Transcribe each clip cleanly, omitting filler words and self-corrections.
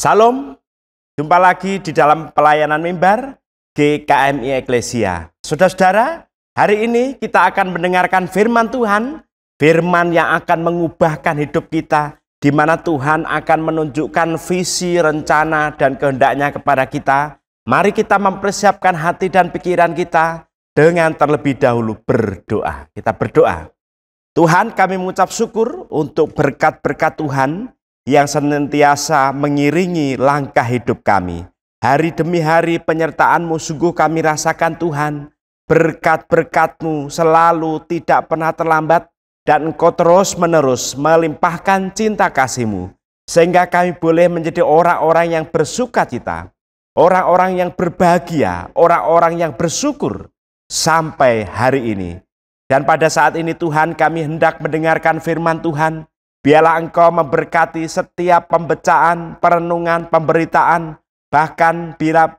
Salam, jumpa lagi di dalam pelayanan mimbar GKMI Eklesia. Saudara-saudara, hari ini kita akan mendengarkan firman Tuhan, firman yang akan mengubahkan hidup kita, di mana Tuhan akan menunjukkan visi, rencana, dan kehendaknya kepada kita. Mari kita mempersiapkan hati dan pikiran kita dengan terlebih dahulu berdoa. Kita berdoa. Tuhan, kami mengucap syukur untuk berkat-berkat Tuhan yang senantiasa mengiringi langkah hidup kami. Hari demi hari penyertaan-Mu sungguh kami rasakan Tuhan. Berkat-berkat-Mu selalu tidak pernah terlambat dan Engkau terus-menerus melimpahkan cinta kasih-Mu. Sehingga kami boleh menjadi orang-orang yang bersukacita, orang-orang yang berbahagia, orang-orang yang bersyukur sampai hari ini. Dan pada saat ini Tuhan, kami hendak mendengarkan firman Tuhan. Biarlah Engkau memberkati setiap pembacaan, perenungan, pemberitaan. Bahkan bila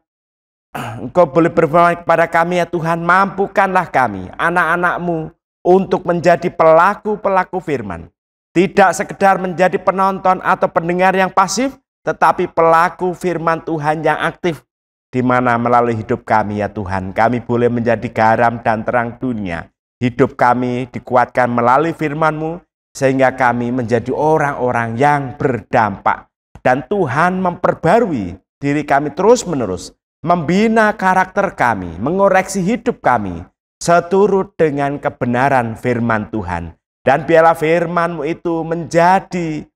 Engkau boleh berfirman kepada kami, ya Tuhan, mampukanlah kami, anak-anak-Mu, untuk menjadi pelaku-pelaku firman. Tidak sekedar menjadi penonton atau pendengar yang pasif, tetapi pelaku firman Tuhan yang aktif. Di mana melalui hidup kami, ya Tuhan, kami boleh menjadi garam dan terang dunia. Hidup kami dikuatkan melalui firman-Mu, sehingga kami menjadi orang-orang yang berdampak. Dan Tuhan memperbarui diri kami terus-menerus, membina karakter kami, mengoreksi hidup kami, seturut dengan kebenaran firman Tuhan. Dan biarlah firman-Mu itu menjadi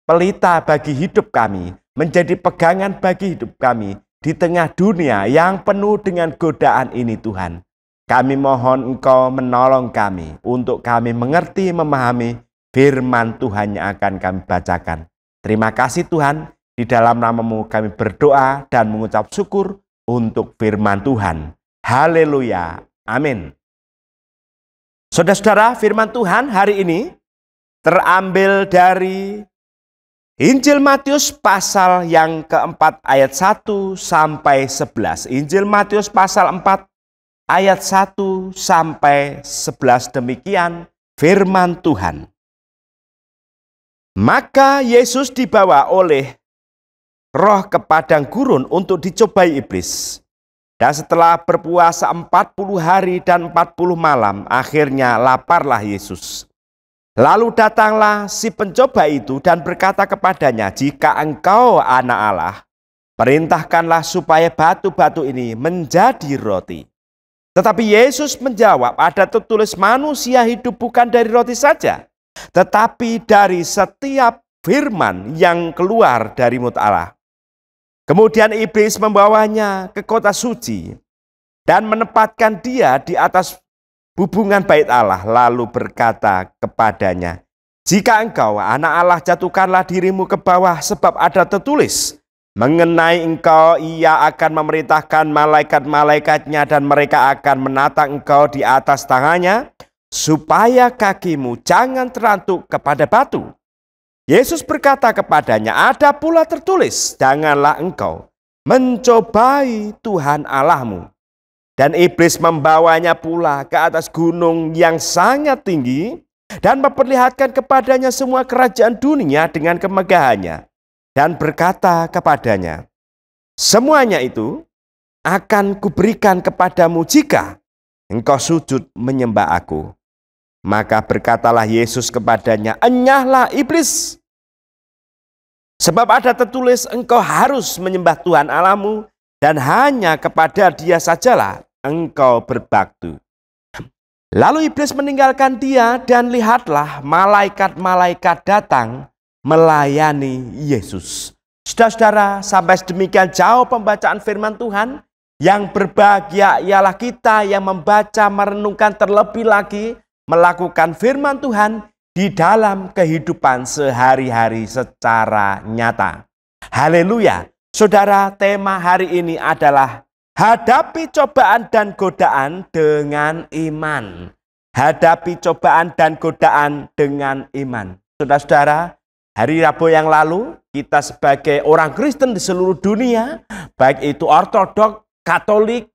pelita bagi hidup kami, menjadi pegangan bagi hidup kami, di tengah dunia yang penuh dengan godaan ini Tuhan. Kami mohon Engkau menolong kami, untuk kami mengerti, memahami firman Tuhan yang akan kami bacakan. Terima kasih Tuhan, di dalam nama-Mu kami berdoa dan mengucap syukur untuk firman Tuhan. Haleluya, amin. Saudara-saudara, firman Tuhan hari ini terambil dari Injil Matius pasal yang keempat ayat 1 sampai 11. Injil Matius pasal 4 ayat 1 sampai 11, demikian firman Tuhan. Maka Yesus dibawa oleh Roh ke padang gurun untuk dicobai iblis. Dan setelah berpuasa 40 hari dan 40 malam, akhirnya laparlah Yesus. Lalu datanglah si pencoba itu dan berkata kepadanya, "Jika engkau anak Allah, perintahkanlah supaya batu-batu ini menjadi roti." Tetapi Yesus menjawab, "Ada tertulis, manusia hidup bukan dari roti saja, tetapi dari setiap firman yang keluar dari mulut Allah." Kemudian iblis membawanya ke kota suci dan menempatkan dia di atas bubungan bait Allah, lalu berkata kepadanya, "Jika engkau anak Allah, jatuhkanlah dirimu ke bawah, sebab ada tertulis, mengenai engkau ia akan memerintahkan malaikat-malaikatnya dan mereka akan menatang engkau di atas tangannya, supaya kakimu jangan terantuk kepada batu." Yesus berkata kepadanya, "Ada pula tertulis, janganlah engkau mencobai Tuhan Allahmu." Dan iblis membawanya pula ke atas gunung yang sangat tinggi dan memperlihatkan kepadanya semua kerajaan dunia dengan kemegahannya. Dan berkata kepadanya, "Semuanya itu akan kuberikan kepadamu jika engkau sujud menyembah aku." Maka berkatalah Yesus kepadanya, "Enyahlah iblis, sebab ada tertulis, engkau harus menyembah Tuhan Allahmu, dan hanya kepada Dia sajalah engkau berbakti." Lalu iblis meninggalkan dia, dan lihatlah malaikat-malaikat datang melayani Yesus. Saudara-saudara, sampai sedemikian jauh pembacaan firman Tuhan. Yang berbahagia ialah kita yang membaca, merenungkan terlebih lagi, melakukan firman Tuhan di dalam kehidupan sehari-hari secara nyata. Haleluya. Saudara, tema hari ini adalah hadapi cobaan dan godaan dengan iman. Hadapi cobaan dan godaan dengan iman. Saudara-saudara, hari Rabu yang lalu kita sebagai orang Kristen di seluruh dunia, baik itu Ortodok, Katolik,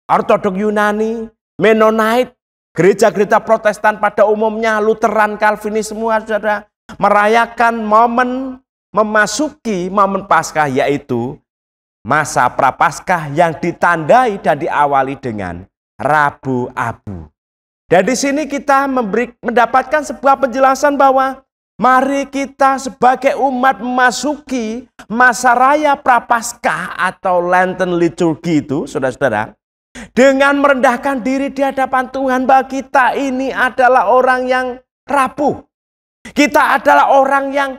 Ortodok Yunani, Mennonite, gereja-gereja Protestan pada umumnya, Lutheran, Calvinis, semua saudara, merayakan momen memasuki momen Paskah, yaitu masa Prapaskah yang ditandai dan diawali dengan Rabu Abu. Dan di sini kita mendapatkan sebuah penjelasan bahwa mari kita sebagai umat memasuki masa raya Prapaskah atau Lenten Liturgi itu, saudara-saudara, dengan merendahkan diri di hadapan Tuhan. Bahwa kita ini adalah orang yang rapuh. Kita adalah orang yang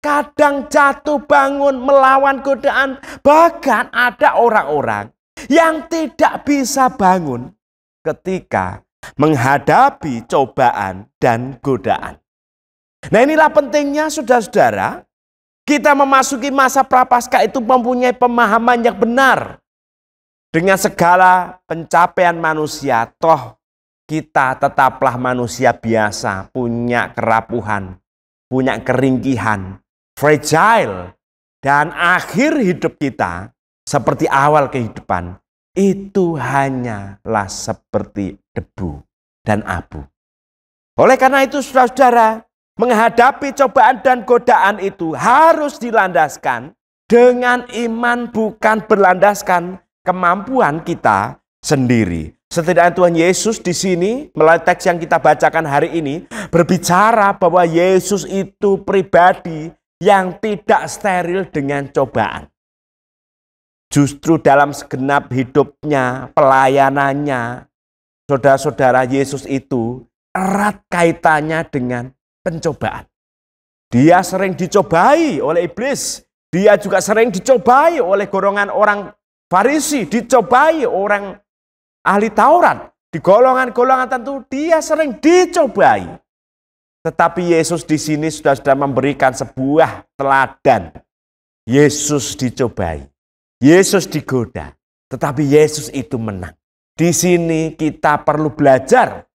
kadang jatuh bangun melawan godaan. Bahkan ada orang-orang yang tidak bisa bangun ketika menghadapi cobaan dan godaan. Nah, inilah pentingnya saudara-saudara, kita memasuki masa Prapaskah itu mempunyai pemahaman yang benar. Dengan segala pencapaian manusia, toh kita tetaplah manusia biasa, punya kerapuhan, punya keringkihan, fragile, dan akhir hidup kita seperti awal kehidupan itu hanyalah seperti debu dan abu. Oleh karena itu saudara-saudara, menghadapi cobaan dan godaan itu harus dilandaskan dengan iman, bukan berlandaskan kemampuan kita sendiri. Setidaknya Tuhan Yesus di sini melalui teks yang kita bacakan hari ini berbicara bahwa Yesus itu pribadi yang tidak steril dengan cobaan. Justru dalam segenap hidupnya, pelayanannya, saudara-saudara, Yesus itu erat kaitannya dengan pencobaan. Dia sering dicobai oleh iblis. Dia juga sering dicobai oleh golongan orang Farisi, dicobai orang ahli Taurat. Di golongan-golongan tentu dia sering dicobai. Tetapi Yesus di sini sudah memberikan sebuah teladan. Yesus dicobai, Yesus digoda, tetapi Yesus itu menang. Di sini kita perlu belajar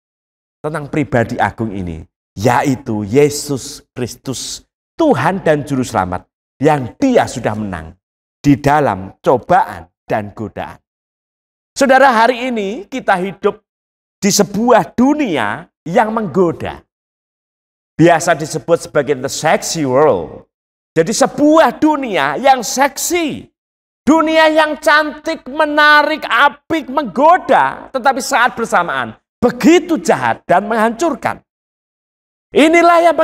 tentang pribadi agung ini, yaitu Yesus Kristus, Tuhan dan Juru Selamat, yang Dia sudah menang di dalam cobaan dan godaan. Saudara, hari ini kita hidup di sebuah dunia yang menggoda. Biasa disebut sebagai the sexy world. Jadi sebuah dunia yang seksi. Dunia yang cantik, menarik, apik, menggoda. Tetapi saat bersamaan begitu jahat dan menghancurkan. Inilah yang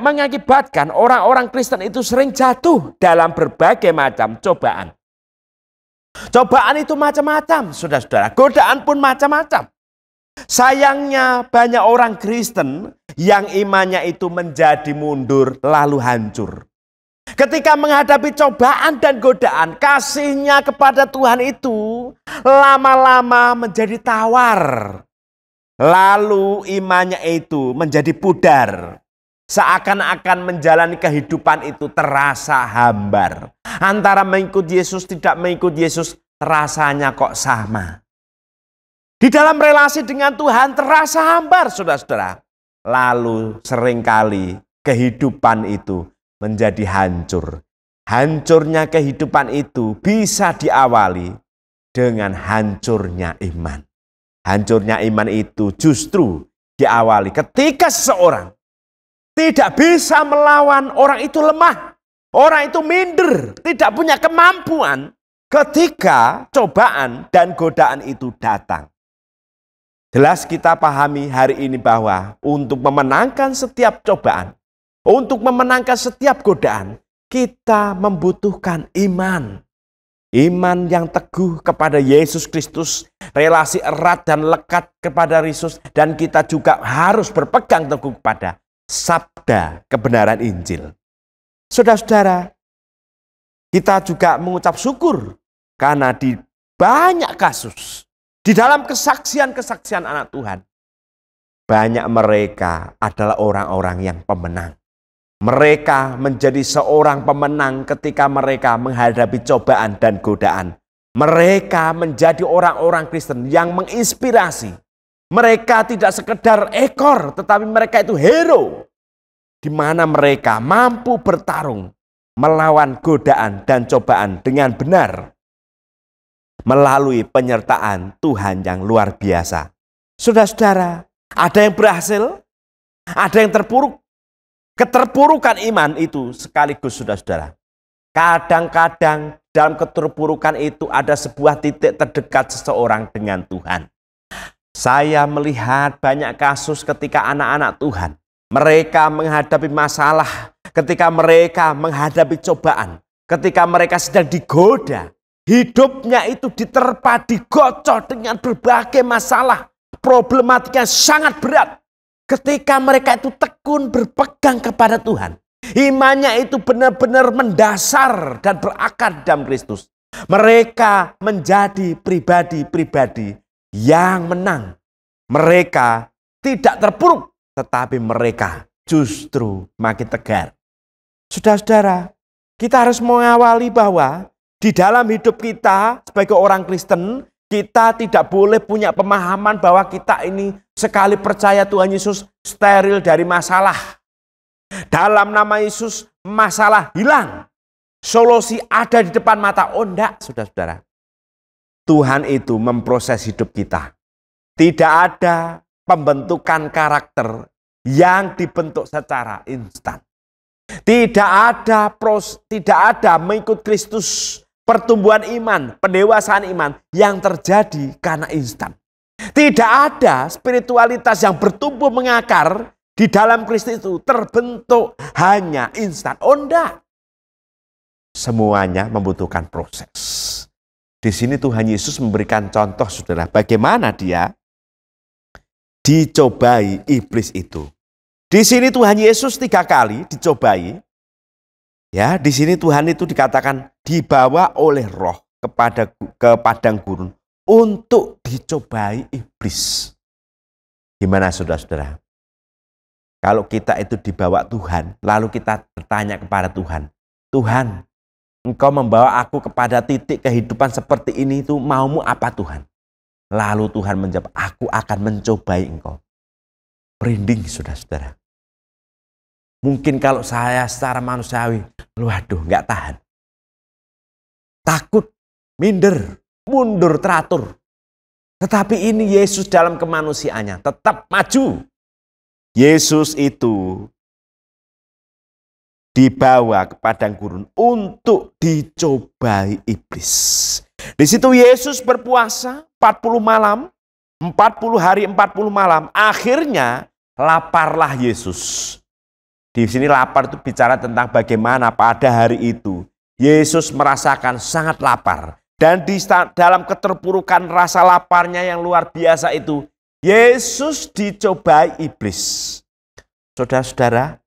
mengakibatkan orang-orang Kristen itu sering jatuh dalam berbagai macam cobaan. Cobaan itu macam-macam, saudara-saudara. Godaan pun macam-macam. Sayangnya banyak orang Kristen yang imannya itu menjadi mundur lalu hancur. Ketika menghadapi cobaan dan godaan, kasihnya kepada Tuhan itu lama-lama menjadi tawar. Lalu imannya itu menjadi pudar. Seakan-akan menjalani kehidupan itu terasa hambar. Antara mengikut Yesus, tidak mengikut Yesus, rasanya kok sama. Di dalam relasi dengan Tuhan terasa hambar, saudara-saudara. Lalu seringkali kehidupan itu menjadi hancur. Hancurnya kehidupan itu bisa diawali dengan hancurnya iman. Hancurnya iman itu justru diawali ketika seseorang tidak bisa melawan, orang itu lemah. Orang itu minder, tidak punya kemampuan ketika cobaan dan godaan itu datang. Jelas kita pahami hari ini bahwa untuk memenangkan setiap cobaan, untuk memenangkan setiap godaan, kita membutuhkan iman. Iman yang teguh kepada Yesus Kristus, relasi erat dan lekat kepada Yesus, dan kita juga harus berpegang teguh kepada sabda kebenaran Injil. Saudara-saudara, kita juga mengucap syukur karena di banyak kasus, di dalam kesaksian-kesaksian anak Tuhan, banyak mereka adalah orang-orang yang pemenang. Mereka menjadi seorang pemenang ketika mereka menghadapi cobaan dan godaan. Mereka menjadi orang-orang Kristen yang menginspirasi. Mereka tidak sekedar ekor, tetapi mereka itu hero. Di mana mereka mampu bertarung melawan godaan dan cobaan dengan benar. Melalui penyertaan Tuhan yang luar biasa. Saudara-saudara, ada yang berhasil, ada yang terpuruk. Keterpurukan iman itu sekaligus, saudara-saudara, kadang-kadang dalam keterpurukan itu ada sebuah titik terdekat seseorang dengan Tuhan. Saya melihat banyak kasus ketika anak-anak Tuhan, mereka menghadapi masalah, ketika mereka menghadapi cobaan, ketika mereka sedang digoda, hidupnya itu diterpa, digocok dengan berbagai masalah, problematika yang sangat berat. Ketika mereka itu tekun berpegang kepada Tuhan, imannya itu benar-benar mendasar dan berakar dalam Kristus. Mereka menjadi pribadi-pribadi yang menang. Mereka tidak terpuruk, tetapi mereka justru makin tegar. Saudara-saudara, kita harus mengawali bahwa di dalam hidup kita sebagai orang Kristen, kita tidak boleh punya pemahaman bahwa kita ini sekali percaya Tuhan Yesus steril dari masalah. Dalam nama Yesus masalah hilang. Solusi ada di depan mata. Oh enggak, saudara-saudara. Tuhan itu memproses hidup kita. Tidak ada pembentukan karakter yang dibentuk secara instan. Tidak ada mengikut Kristus, pertumbuhan iman, pendewasaan iman yang terjadi karena instan. Tidak ada spiritualitas yang bertumbuh mengakar di dalam Kristus itu terbentuk hanya instan. Oh enggak. Semuanya membutuhkan proses. Di sini Tuhan Yesus memberikan contoh, saudara, bagaimana dia dicobai iblis itu. Di sini Tuhan Yesus 3 kali dicobai. Ya, di sini Tuhan itu dikatakan dibawa oleh roh ke padang gurun untuk dicobai iblis. Gimana saudara-saudara? Kalau kita itu dibawa Tuhan, lalu kita bertanya kepada Tuhan, Tuhan, Engkau membawa aku kepada titik kehidupan seperti ini, itu maumu apa Tuhan? Lalu Tuhan menjawab, aku akan mencobai engkau. Merinding saudara-saudara. Mungkin kalau saya secara manusiawi, waduh nggak tahan. Takut, minder, mundur teratur. Tetapi ini Yesus dalam kemanusiaannya tetap maju. Yesus itu dibawa ke padang gurun untuk dicobai iblis. Di situ Yesus berpuasa 40 malam, 40 hari 40 malam. Akhirnya laparlah Yesus. Di sini lapar itu bicara tentang bagaimana pada hari itu Yesus merasakan sangat lapar. Dan di dalam keterpurukan rasa laparnya yang luar biasa itu, Yesus dicobai iblis. Saudara-saudara,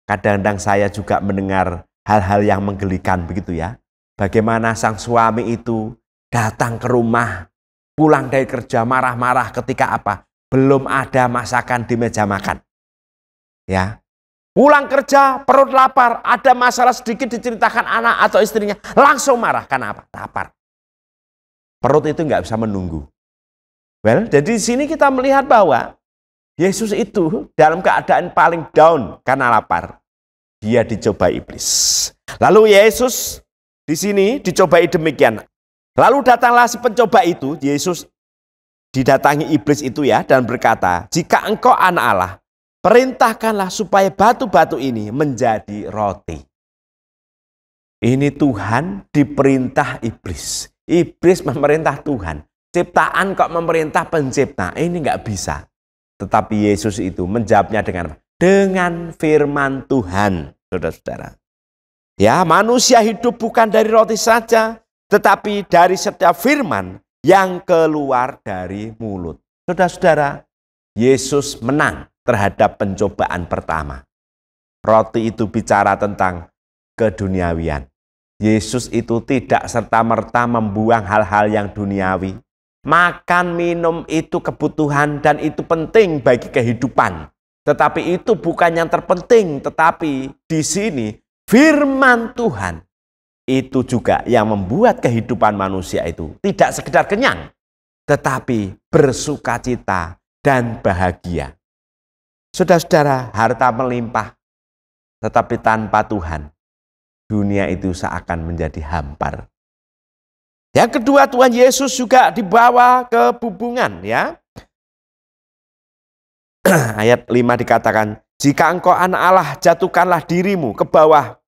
kadang-kadang saya juga mendengar hal-hal yang menggelikan begitu ya. Bagaimana sang suami itu datang ke rumah, pulang dari kerja marah-marah ketika apa? Belum ada masakan di meja makan. Ya. Pulang kerja, perut lapar, ada masalah sedikit diceritakan anak atau istrinya, langsung marah. Karena apa? Lapar. Perut itu nggak bisa menunggu. Well, jadi di sini kita melihat bahwa Yesus itu dalam keadaan paling down karena lapar. Dia dicobai iblis. Lalu Yesus di sini dicobai demikian. Lalu datanglah si pencoba itu, Yesus didatangi iblis itu ya, dan berkata, jika engkau anak Allah, perintahkanlah supaya batu-batu ini menjadi roti. Ini Tuhan diperintah iblis. Iblis memerintah Tuhan. Ciptaan kok memerintah pencipta. Ini nggak bisa. Tetapi Yesus itu menjawabnya dengan firman Tuhan, saudara-saudara. Ya, manusia hidup bukan dari roti saja, tetapi dari setiap firman yang keluar dari mulut. Saudara-saudara, Yesus menang terhadap pencobaan pertama. Roti itu bicara tentang keduniawian. Yesus itu tidak serta-merta membuang hal-hal yang duniawi. Makan, minum itu kebutuhan dan itu penting bagi kehidupan. Tetapi itu bukan yang terpenting. Tetapi di sini firman Tuhan itu juga yang membuat kehidupan manusia itu tidak sekedar kenyang, tetapi bersukacita dan bahagia. Saudara-saudara, harta melimpah, tetapi tanpa Tuhan, dunia itu seakan menjadi hampar. Yang kedua, Tuhan Yesus juga dibawa ke bubungan, ya. Ayat 5 dikatakan, jika engkau anak Allah, jatuhkanlah dirimu ke bawah.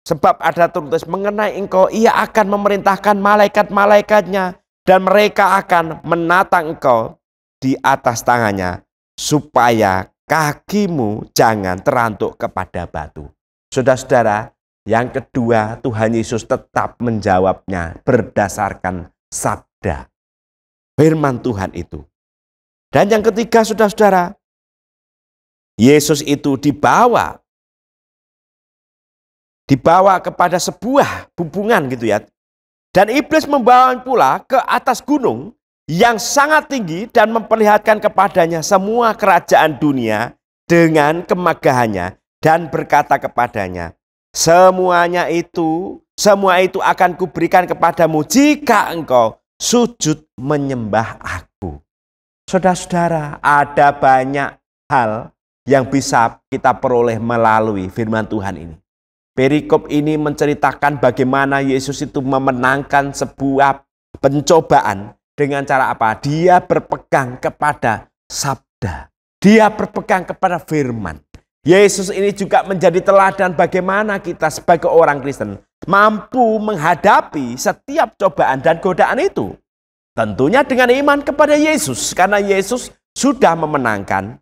Sebab ada tertulis mengenai engkau, ia akan memerintahkan malaikat-malaikatnya, dan mereka akan menatang engkau di atas tangannya, supaya kakimu jangan terantuk kepada batu. Saudara-saudara, yang kedua, Tuhan Yesus tetap menjawabnya berdasarkan sabda firman Tuhan itu. Dan yang ketiga, saudara-saudara, Yesus itu dibawa kepada sebuah hubungan gitu ya. Dan iblis membawa pula ke atas gunung yang sangat tinggi dan memperlihatkan kepadanya semua kerajaan dunia dengan kemegahannya dan berkata kepadanya, semua itu akan kuberikan kepadamu jika engkau sujud menyembah aku. Saudara-saudara, ada banyak hal yang bisa kita peroleh melalui firman Tuhan ini. Perikop ini menceritakan bagaimana Yesus itu memenangkan sebuah pencobaan dengan cara apa? Dia berpegang kepada sabda. Dia berpegang kepada firman. Yesus ini juga menjadi teladan bagaimana kita sebagai orang Kristen mampu menghadapi setiap cobaan dan godaan itu. Tentunya dengan iman kepada Yesus, karena Yesus sudah memenangkan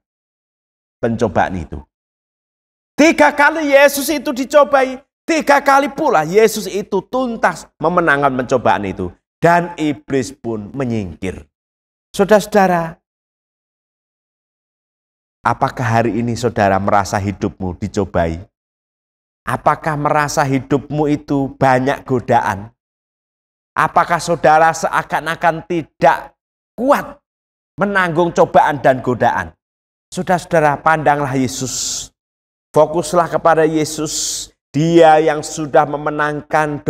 pencobaan itu. 3 kali Yesus itu dicobai, 3 kali pula Yesus itu tuntas memenangkan pencobaan itu. Dan iblis pun menyingkir. Saudara-saudara, apakah hari ini saudara merasa hidupmu dicobai? Apakah merasa hidupmu itu banyak godaan? Apakah saudara seakan-akan tidak kuat menanggung cobaan dan godaan? Saudara-saudara, pandanglah Yesus. Fokuslah kepada Yesus. Dia yang sudah memenangkan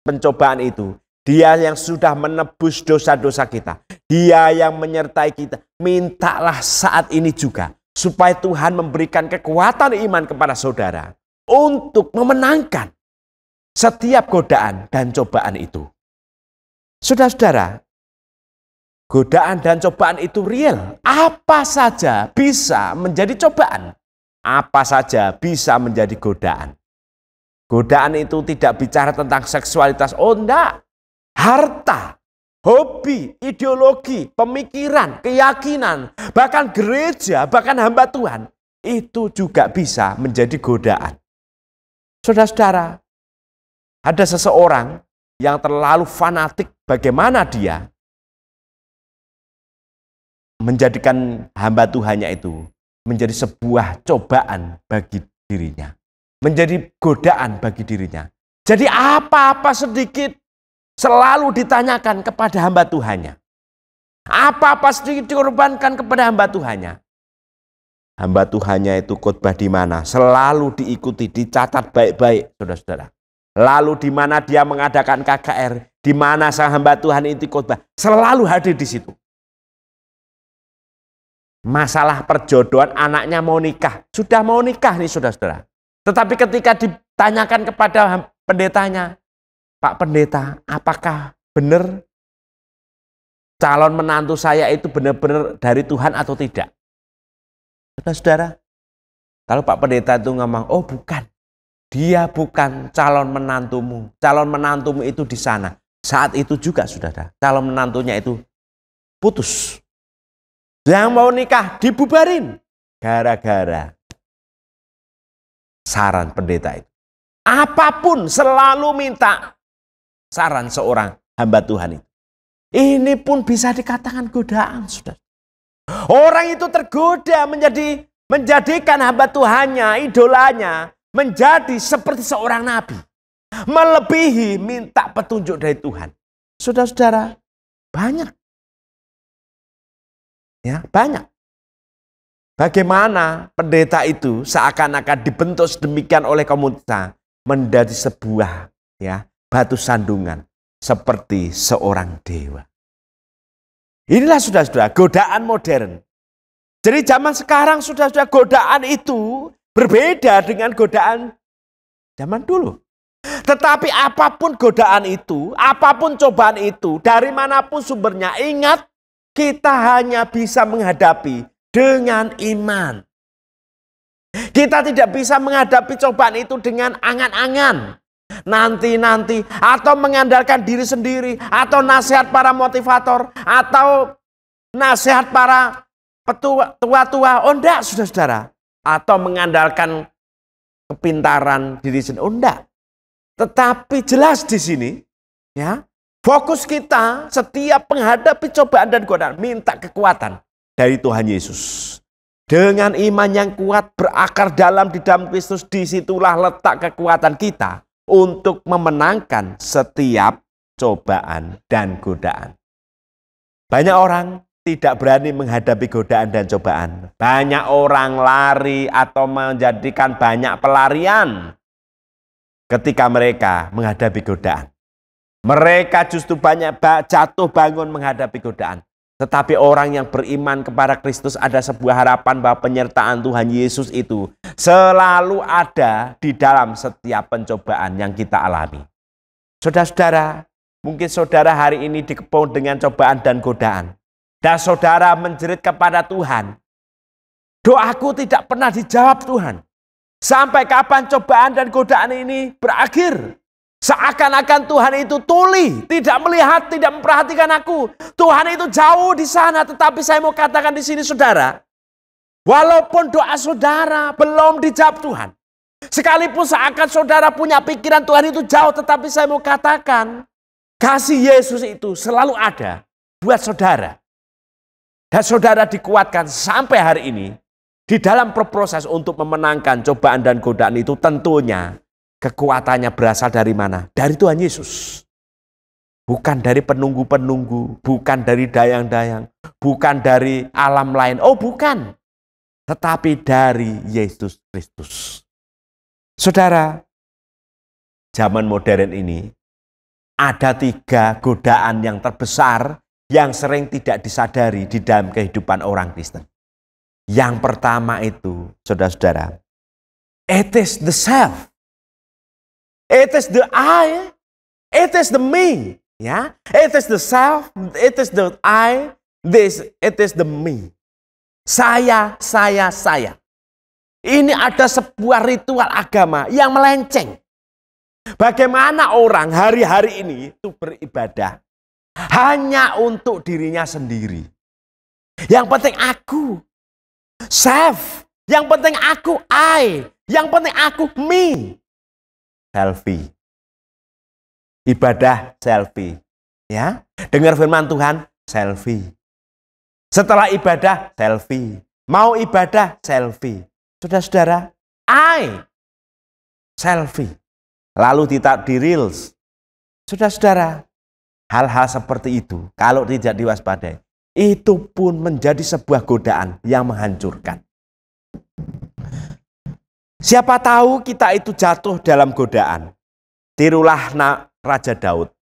pencobaan itu. Dia yang sudah menebus dosa-dosa kita. Dia yang menyertai kita. Mintalah saat ini juga supaya Tuhan memberikan kekuatan iman kepada saudara untuk memenangkan setiap godaan dan cobaan itu. Saudara-saudara, godaan dan cobaan itu real. Apa saja bisa menjadi cobaan. Apa saja bisa menjadi godaan. Godaan itu tidak bicara tentang seksualitas. Oh enggak. Harta, hobi, ideologi, pemikiran, keyakinan, bahkan gereja, bahkan hamba Tuhan. Itu juga bisa menjadi godaan. Saudara-saudara, ada seseorang yang terlalu fanatik bagaimana dia menjadikan hamba Tuhannya itu menjadi sebuah cobaan bagi dirinya. Menjadi godaan bagi dirinya. Jadi apa-apa sedikit selalu ditanyakan kepada hamba Tuhannya. Apa-apa sedikit dikorbankan kepada hamba Tuhannya. Hamba Tuhannya itu khotbah di mana? Selalu diikuti, dicatat baik-baik, saudara-saudara. Lalu di mana dia mengadakan KKR, di mana sang hamba Tuhan itu khotbah, selalu hadir di situ. Masalah perjodohan, anaknya mau nikah. Sudah mau nikah nih saudara-saudara. Tetapi ketika ditanyakan kepada pendetanya, Pak Pendeta, apakah benar calon menantu saya itu benar-benar dari Tuhan atau tidak? Saudara-saudara, kalau Pak Pendeta itu ngomong, oh bukan. Dia bukan calon menantumu. Calon menantumu itu di sana. Saat itu juga saudara, calon menantunya itu putus. Yang mau nikah dibubarin gara-gara saran pendeta itu. Apapun selalu minta saran seorang hamba Tuhan itu. Ini pun bisa dikatakan godaan, saudara. Orang itu tergoda menjadikan hamba Tuhannya, idolanya, menjadi seperti seorang nabi. Melebihi minta petunjuk dari Tuhan. Saudara-saudara, banyak. Ya, banyak. Bagaimana pendeta itu seakan-akan dibentuk sedemikian oleh komunitas menjadi sebuah batu sandungan seperti seorang dewa. Inilah saudara-saudara godaan modern. Jadi zaman sekarang saudara-saudara godaan itu berbeda dengan godaan zaman dulu. Tetapi apapun godaan itu, apapun cobaan itu, dari manapun sumbernya, ingat kita hanya bisa menghadapi dengan iman. Kita tidak bisa menghadapi cobaan itu dengan angan-angan. Nanti-nanti. Atau mengandalkan diri sendiri. Atau nasihat para motivator. Atau nasihat para tua-tua. Oh enggak, saudara-saudara. Atau mengandalkan kepintaran diri sendiri. Oh enggak. Tetapi jelas di sini. Ya, fokus kita setiap menghadapi cobaan dan godaan. Minta kekuatan dari Tuhan Yesus. Dengan iman yang kuat berakar dalam di dalam Kristus, disitulah letak kekuatan kita untuk memenangkan setiap cobaan dan godaan. Banyak orang tidak berani menghadapi godaan dan cobaan. Banyak orang lari atau menjadikan banyak pelarian ketika mereka menghadapi godaan. Mereka justru banyak jatuh bangun menghadapi godaan. Tetapi orang yang beriman kepada Kristus ada sebuah harapan bahwa penyertaan Tuhan Yesus itu selalu ada di dalam setiap pencobaan yang kita alami. Saudara-saudara, mungkin saudara hari ini dikepung dengan cobaan dan godaan. Dan saudara menjerit kepada Tuhan. Doaku tidak pernah dijawab Tuhan. Sampai kapan cobaan dan godaan ini berakhir? Seakan-akan Tuhan itu tuli, tidak melihat, tidak memperhatikan aku. Tuhan itu jauh di sana, tetapi saya mau katakan di sini saudara, walaupun doa saudara belum dijawab Tuhan, sekalipun seakan saudara punya pikiran Tuhan itu jauh, tetapi saya mau katakan, kasih Yesus itu selalu ada buat saudara. Dan saudara dikuatkan sampai hari ini, di dalam proses untuk memenangkan cobaan dan godaan itu tentunya, kekuatannya berasal dari mana? Dari Tuhan Yesus. Bukan dari penunggu-penunggu, bukan dari dayang-dayang, bukan dari alam lain. Oh bukan. Tetapi dari Yesus Kristus. Saudara, zaman modern ini ada 3 godaan yang terbesar yang sering tidak disadari di dalam kehidupan orang Kristen. Yang pertama itu, saudara-saudara, it is the self. It is the I, it is the me, ya. It is the self, it is the I, it is the me. Saya. Ini ada sebuah ritual agama yang melenceng. Bagaimana orang hari-hari ini itu beribadah hanya untuk dirinya sendiri. Yang penting aku, self. Yang penting aku, I. Yang penting aku, me. Selfie. Ibadah selfie. Ya, dengar firman Tuhan, selfie. Setelah ibadah, selfie. Mau ibadah, selfie. Saudara-saudara, I. Selfie. Lalu di reels. Saudara-saudara, hal-hal seperti itu, kalau tidak diwaspadai, itu pun menjadi sebuah godaan yang menghancurkan. Siapa tahu kita itu jatuh dalam godaan. Tirulah Raja Daud.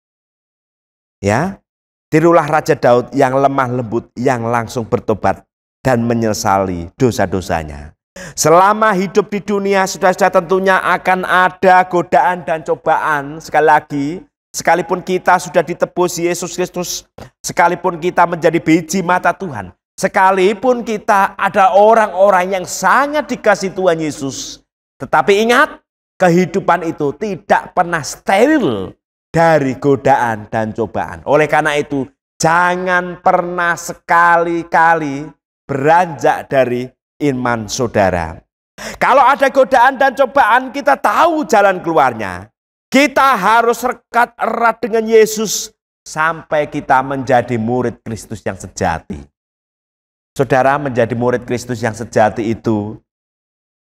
Ya, tirulah Raja Daud yang lemah lembut, yang langsung bertobat dan menyesali dosa-dosanya. Selama hidup di dunia, saudara-saudara, tentunya akan ada godaan dan cobaan. Sekali lagi, sekalipun kita sudah ditebus Yesus Kristus, sekalipun kita menjadi biji mata Tuhan, sekalipun kita ada orang-orang yang sangat dikasihi Tuhan Yesus, tetapi ingat, kehidupan itu tidak pernah steril dari godaan dan cobaan. Oleh karena itu, jangan pernah sekali-kali beranjak dari iman saudara. Kalau ada godaan dan cobaan, kita tahu jalan keluarnya. Kita harus rekat erat dengan Yesus sampai kita menjadi murid Kristus yang sejati. Saudara, menjadi murid Kristus yang sejati itu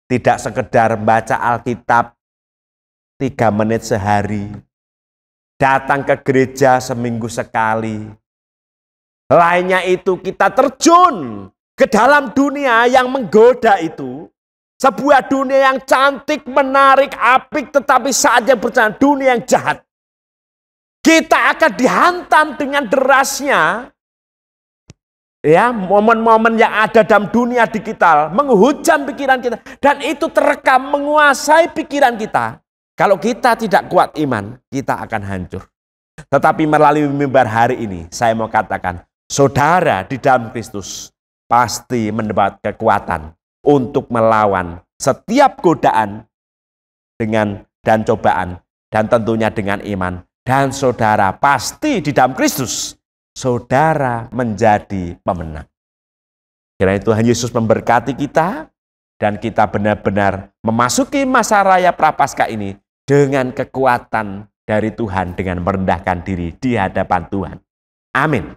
tidak sekedar baca Alkitab 3 menit sehari, datang ke gereja seminggu sekali. Lainnya itu kita terjun ke dalam dunia yang menggoda itu. Sebuah dunia yang cantik, menarik, apik, tetapi saat yang berjalan dunia yang jahat. Kita akan dihantam dengan derasnya. Ya, momen-momen yang ada dalam dunia digital menghujam pikiran kita, dan itu terekam menguasai pikiran kita. Kalau kita tidak kuat iman, kita akan hancur. Tetapi melalui mimbar hari ini, saya mau katakan, saudara di dalam Kristus, pasti mendapat kekuatan untuk melawan setiap godaan dan cobaan, dan tentunya dengan iman. Dan saudara pasti di dalam Kristus, saudara menjadi pemenang. Karena itu Tuhan Yesus memberkati kita, dan kita benar-benar memasuki masa raya Prapaskah ini dengan kekuatan dari Tuhan, dengan merendahkan diri di hadapan Tuhan. Amin.